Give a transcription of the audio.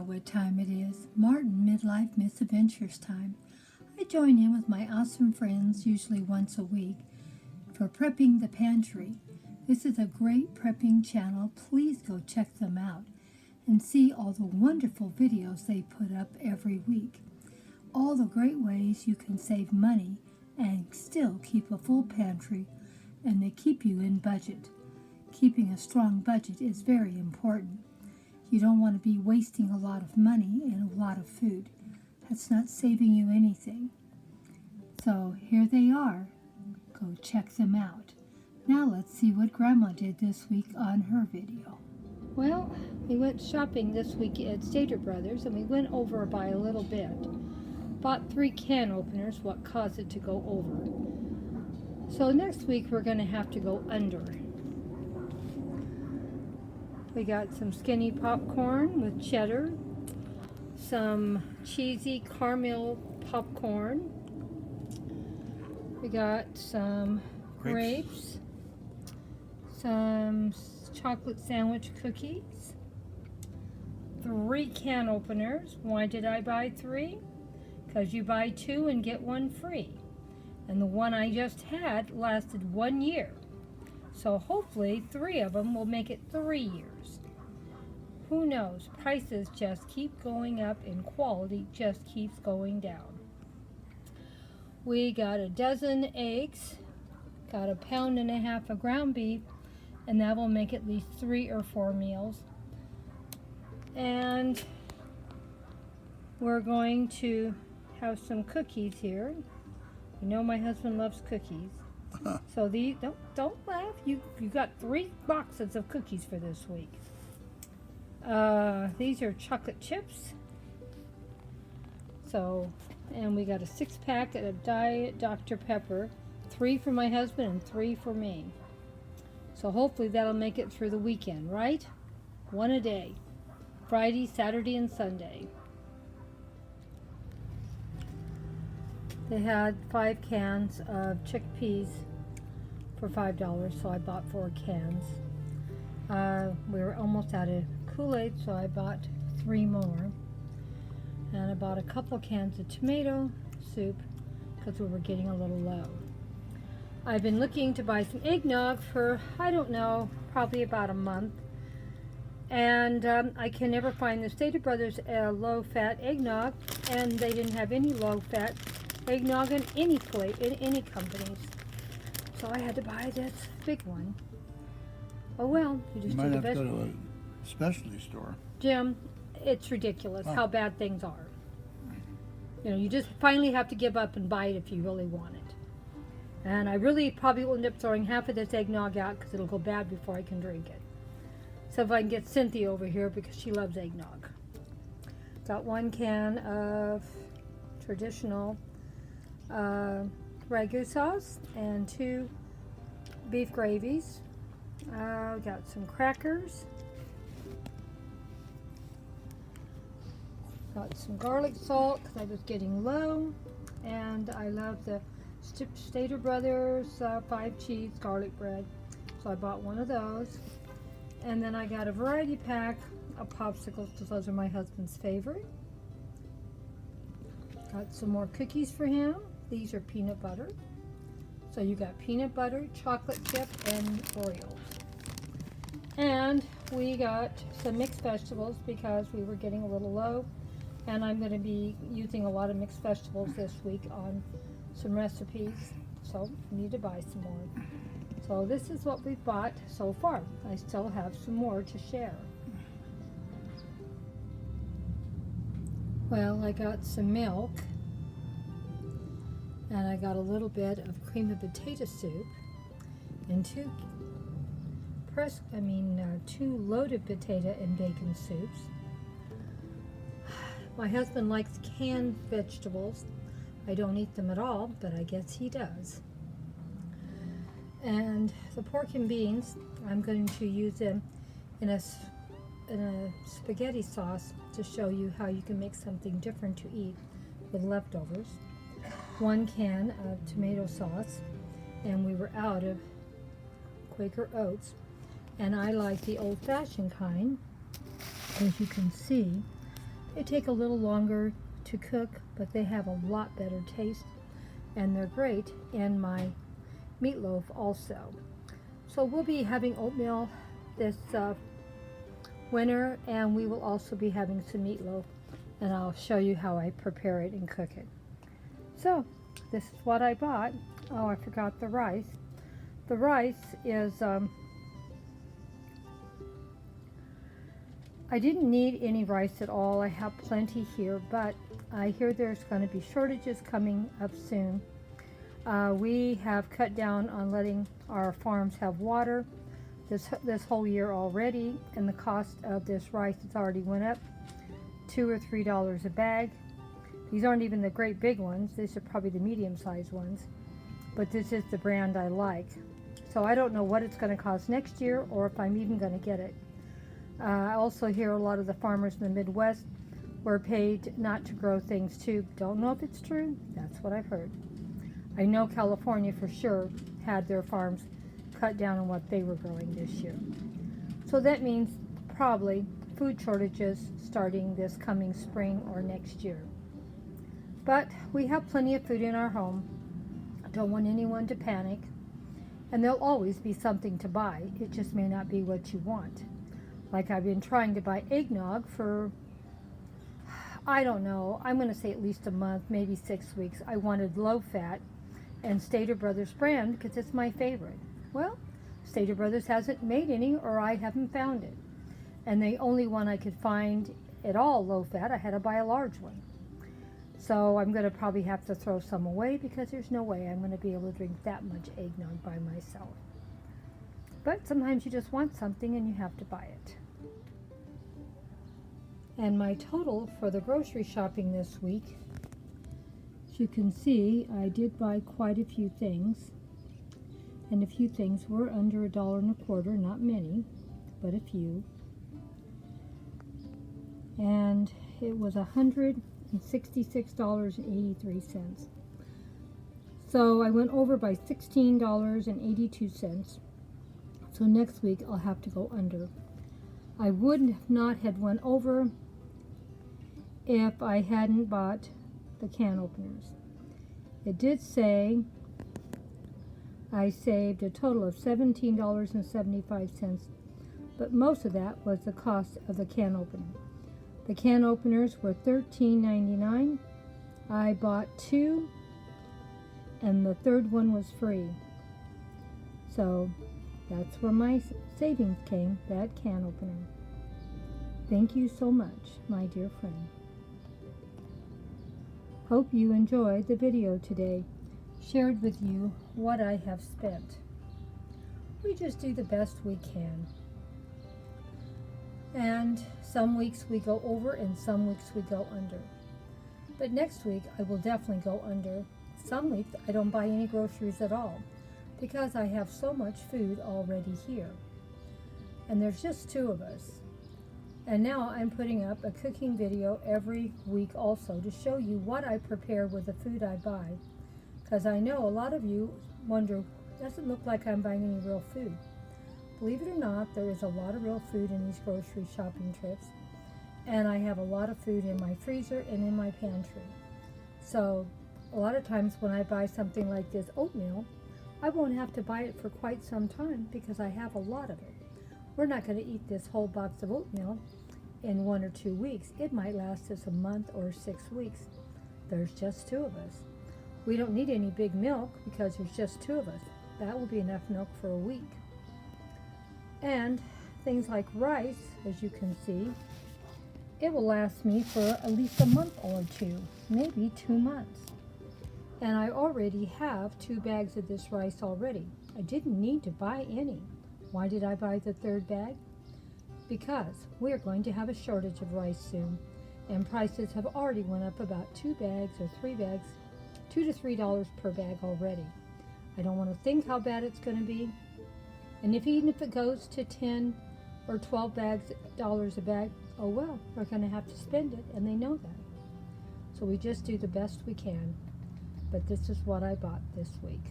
what time it is. Martin Midlife Misadventures time. I join in with my awesome friends usually once a week for Prepping the Pantry. This is a great prepping channel. Please go check them out and see all the wonderful videos they put up every week. All the great ways you can save money and still keep a full pantry, and they keep you in budget. Keeping a strong budget is very important. You don't want to be wasting a lot of money and a lot of food. That's not saving you anything. So here they are. Go check them out. Now let's see what Grandma did this week on her video. Well, we went shopping this week at Stater Brothers, and we went over by a little bit. Bought 3 can openers, what caused it to go over. So next week we're going to have to go under. We got some skinny popcorn with cheddar, some cheesy caramel popcorn. We got some grapes, some chocolate sandwich cookies, 3 can openers. Why did I buy 3? Because you buy 2 and get 1 free. And the one I just had lasted 1 year. So hopefully 3 of them will make it 3 years. Who knows? Prices just keep going up and quality just keeps going down. We got a dozen eggs, got 1.5 pounds of ground beef, and that will make at least 3 or 4 meals. And we're going to have some cookies here. You know my husband loves cookies. So these, don't laugh. You got 3 boxes of cookies for this week. These are chocolate chips. So, and we got a 6-pack of Diet Dr. Pepper, 3 for my husband and 3 for me. So hopefully that'll make it through the weekend, right? 1 a day. Friday, Saturday, and Sunday. They had 5 cans of chickpeas for $5, so I bought 4 cans. We were almost out of Kool-Aid, so I bought 3 more. And I bought a couple cans of tomato soup because we were getting a little low. I've been looking to buy some eggnog for, I don't know, probably about a month. And I can never find the Stater Brothers low-fat eggnog, and they didn't have any low-fat eggnog in any place, in any companies. So I had to buy this big one. Oh well, you just might do the have to best. go to a specialty store. Jim, it's ridiculous how bad things are. You know, you just finally have to give up and buy it if you really want it. And I really probably will end up throwing half of this eggnog out because it'll go bad before I can drink it. So if I can get Cynthia over here because she loves eggnog. Got 1 can of traditional ragu sauce and 2 beef gravies. Got some crackers. Got some garlic salt because I was getting low. And I love the Stater Brothers 5 cheese garlic bread. So I bought 1 of those. And then I got a variety pack of popsicles because those are my husband's favorite. Got some more cookies for him. These are peanut butter. So you got peanut butter, chocolate chip, and Oreos. And we got some mixed vegetables because we were getting a little low. And I'm going to be using a lot of mixed vegetables this week on some recipes. So we need to buy some more. So this is what we've bought so far. I still have some more to share. Well, I got some milk. And I got a little bit of cream of potato soup and 2 loaded potato and bacon soups. My husband likes canned vegetables. I don't eat them at all, but I guess he does. And the pork and beans, I'm going to use them in a spaghetti sauce to show you how you can make something different to eat with leftovers. 1 can of tomato sauce, and we were out of Quaker Oats, and I like the old-fashioned kind. As you can see, They take a little longer to cook, but they have a lot better taste, and they're great in my meatloaf also. So we'll be having oatmeal this winter, and we will also be having some meatloaf, and I'll show you how I prepare it and cook it. So this is what I bought. Oh, I forgot the rice. The rice is I didn't need any rice at all. I have plenty here, but I hear there's going to be shortages coming up soon. We have cut down on letting our farms have water this whole year already, and the cost of this rice has already went up $2 or $3 a bag. These aren't even the great big ones. These are probably the medium-sized ones, but this is the brand I like. So I don't know what it's going to cost next year, or if I'm even going to get it. I also hear a lot of the farmers in the Midwest were paid not to grow things too. Don't know if it's true. That's what I've heard. I know California for sure had their farms cut down on what they were growing this year. So that means probably food shortages starting this coming spring or next year. But we have plenty of food in our home. I don't want anyone to panic. And there'll always be something to buy. It just may not be what you want. Like I've been trying to buy eggnog for, I don't know, I'm going to say at least a month, maybe 6 weeks. I wanted low fat and Stater Brothers brand because it's my favorite. Well, Stater Brothers hasn't made any, or I haven't found it. And the only one I could find at all low fat, I had to buy a large one. So I'm going to probably have to throw some away because there's no way I'm going to be able to drink that much eggnog by myself. But sometimes you just want something and you have to buy it. And my total for the grocery shopping this week, as you can see, I did buy quite a few things. And a few things were under $1.25, not many, but a few. And it was $166.83. So I went over by $16.82. So next week I'll have to go under. I would not have went over if I hadn't bought the can openers. It did say I saved a total of $17.75, but most of that was the cost of the can opener. The can openers were $13.99. I bought 2, and the third one was free. So that's where my savings came, that can opener. Thank you so much, my dear friend. Hope you enjoyed the video today. Shared with you what I have spent. We just do the best we can. And some weeks we go over and some weeks we go under. But next week I will definitely go under. Some weeks I don't buy any groceries at all because I have so much food already here. And there's just 2 of us. And now I'm putting up a cooking video every week also to show you what I prepare with the food I buy. Because I know a lot of you wonder, doesn't look like I'm buying any real food. Believe it or not, there is a lot of real food in these grocery shopping trips. And I have a lot of food in my freezer and in my pantry. So a lot of times when I buy something like this oatmeal, I won't have to buy it for quite some time because I have a lot of it. We're not going to eat this whole box of oatmeal in 1 or 2 weeks. It might last us a month or 6 weeks. There's just 2 of us. We don't need any big milk because there's just 2 of us. That will be enough milk for a week. And things like rice, as you can see, it will last me for at least a month or 2, maybe 2 months. And I already have 2 bags of this rice already. I didn't need to buy any. Why did I buy the 3rd bag? Because we're going to have a shortage of rice soon, and prices have already went up about 2 bags or 3 bags, $2 to $3 per bag already. I don't want to think how bad it's going to be. And even if it goes to 10 or 12 dollars a bag, oh well, we're going to have to spend it, and they know that. So we just do the best we can. But this is what I bought this week.